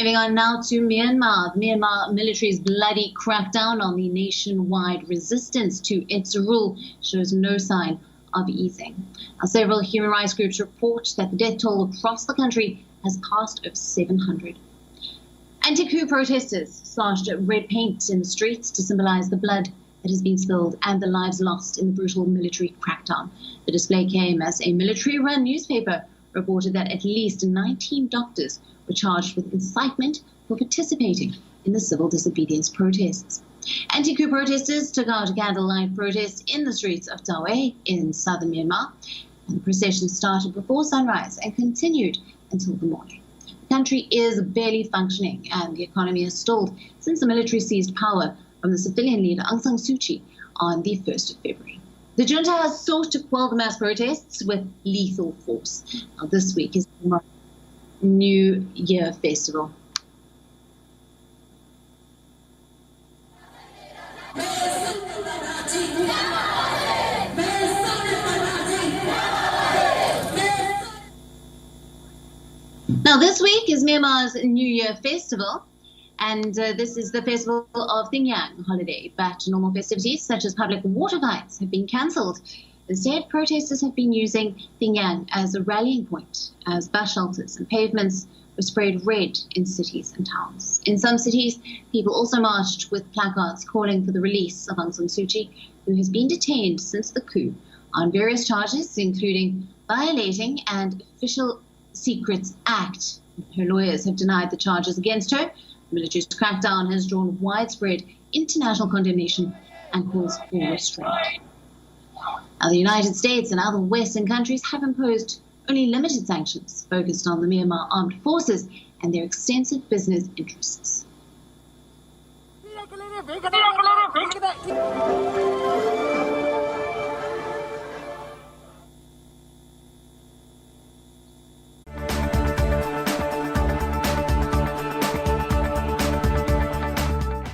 Moving on now to Myanmar. The Myanmar military's bloody crackdown on the nationwide resistance to its rule shows no sign of easing. Now, several human rights groups report that the death toll across the country has passed over 700. Anti-coup protesters splashed red paint in the streets to symbolize the blood that has been spilled and the lives lost in the brutal military crackdown. The display came as a military-run newspaper reported that at least 19 doctors were charged with incitement for participating in the civil disobedience protests. Anti-coup protesters took out a candlelight protest in the streets of Tawe in southern Myanmar, and the procession started before sunrise and continued until the morning. The country is barely functioning and the economy has stalled since the military seized power from the civilian leader Aung San Suu Kyi on the 1st of February. The junta has sought to quell the mass protests with lethal force. Now, this week is the New Year festival. Now, this week is Myanmar's New Year festival, and this is the festival of Thingyang holiday. But normal festivities such as public water fights have been cancelled. Instead, protesters have been using Thingyang as a rallying point, as bus shelters and pavements were sprayed red in cities and towns. In some cities, people also marched with placards calling for the release of Aung San Suu Kyi, who has been detained since the coup on various charges, including violating an Official Secrets Act. Her lawyers have denied the charges against her. The military's crackdown has drawn widespread international condemnation and calls for restraint. Now, the United States and other Western countries have imposed only limited sanctions focused on the Myanmar armed forces and their extensive business interests.